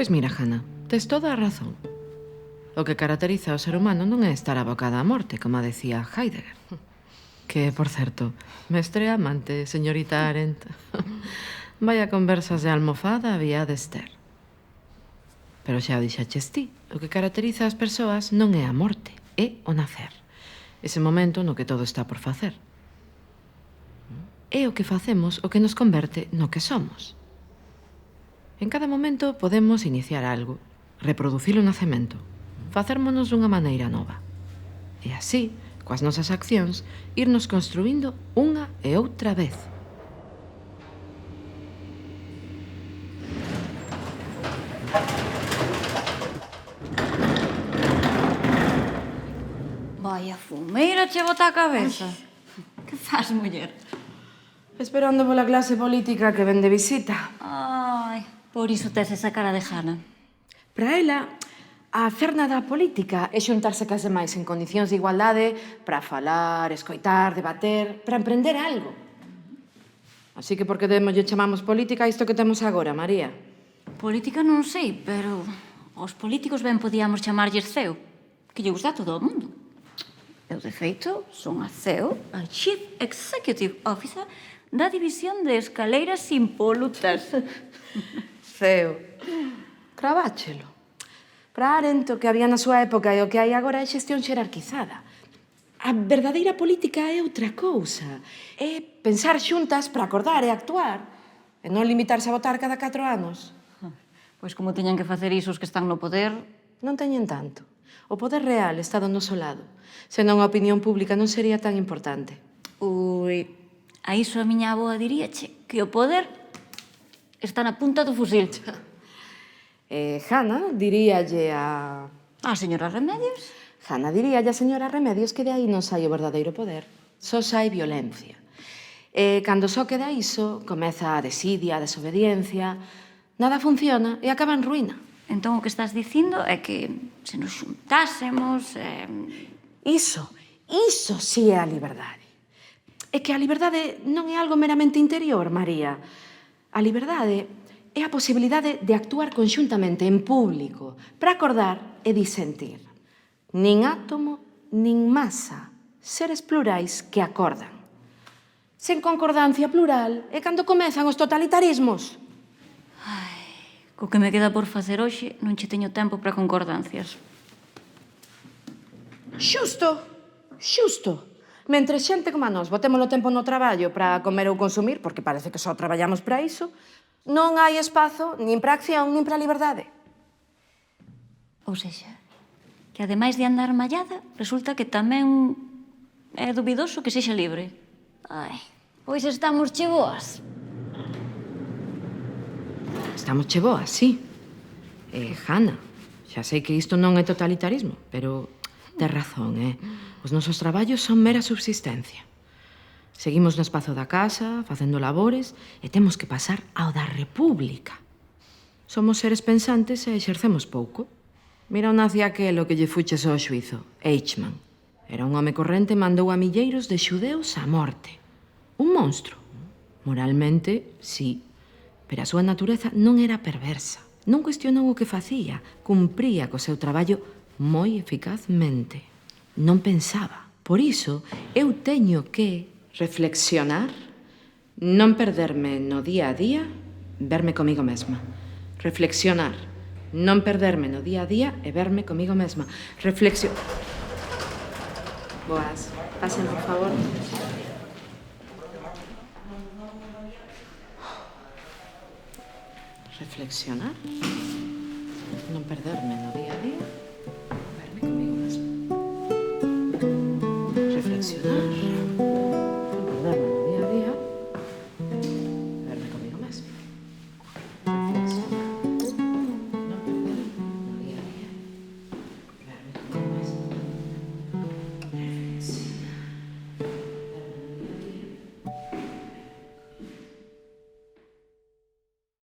Pois mira, Hannah, tes toda a razón. O que caracteriza ao ser humano non é estar abocada á morte, como decía Heidegger. Que, por certo, mestre amante, señorita Arendt. Vaya conversas de almofada había de ter. Pero xa o dixaches ti, o que caracteriza as persoas non é a morte, é o nacer. Ese momento no que todo está por facer. É o que facemos o que nos converte no que somos. En cada momento podemos iniciar algo, reproducir o nacemento, facérmonos dunha maneira nova. E así, coas nosas accións, irnos construindo unha e outra vez. Vaya fumeira che bota a cabeza. Que faz, muller? Esperando pola clase política que ven de visita. Ai, por iso tes esa cara de Hannah. Para ela, a cerna da política é xuntarse case máis en condicións de igualdade para falar, escoitar, debater, para emprender algo. Así que por que lle chamamos política a isto que temos agora, María? Política non sei, pero os políticos ben podíamos chamarlles CEO, que lle gusta a todo o mundo. Eu, de feito, son a CEO, a Chief Executive Officer, da División de Escaleiras Impolutas. CEO. Craváchelo. Para Arendt, o que había na súa época e o que hai agora é xestión xerarquizada. A verdadeira política é outra cousa. É pensar xuntas para acordar e actuar. E non limitarse a votar cada 4 anos. Pois como teñan que facer iso os que están no poder... Non teñen tanto. O poder real está do noso lado. Senón a opinión pública non sería tan importante. Ui, a iso a miña avoa diríache que o poder está na punta do fusil. Hannah diríalle a... A señora Remedios? Hannah diríalle a señora Remedios que de aí non sai o verdadeiro poder. Só sai violencia. E cando só queda iso, comeza a desidia, a desobediencia, nada funciona e acaba en ruína. Entón o que estás dicindo é que se nos xuntásemos... Iso sí é a liberdade. É que a liberdade non é algo meramente interior, María. A liberdade é a posibilidade de actuar conxuntamente en público para acordar e disentir. Nin átomo, nin masa, seres plurais que acordan. Sen concordancia plural é cando comezan os totalitarismos. Co que me queda por facer hoxe, non che teño tempo para concordancias. Xusto. Mentre xente como a nós botémolo tempo no traballo para comer ou consumir, porque parece que só traballamos para iso, non hai espazo nin para a acción nin para a liberdade. Ou seja, que ademais de andar mallada, resulta que tamén é dubidoso que sexa libre. Ai, pois estamos che boas. Estamos che boas, sí. Hannah, xa sei que isto non é totalitarismo, pero tes razón, Os nosos traballos son mera subsistencia. Seguimos no espazo da casa, facendo labores, e temos que pasar ao da República. Somos seres pensantes e exercemos pouco. Mira o nazi aquelo que lle fuches ao xuizo, Eichmann. Era un home corrente e mandou a milleiros de xudeus á morte. Un monstro. Moralmente, sí, pero a súa natureza non era perversa. Non cuestionou o que facía, cumpría co seu traballo moi eficazmente. Non pensaba. Por iso, eu teño que reflexionar, non perderme no día a día, verme comigo mesma. Reflexionar, non perderme no día a día e verme comigo mesma. Boas, pasen, por favor. Reflexionar, non perderme no día a día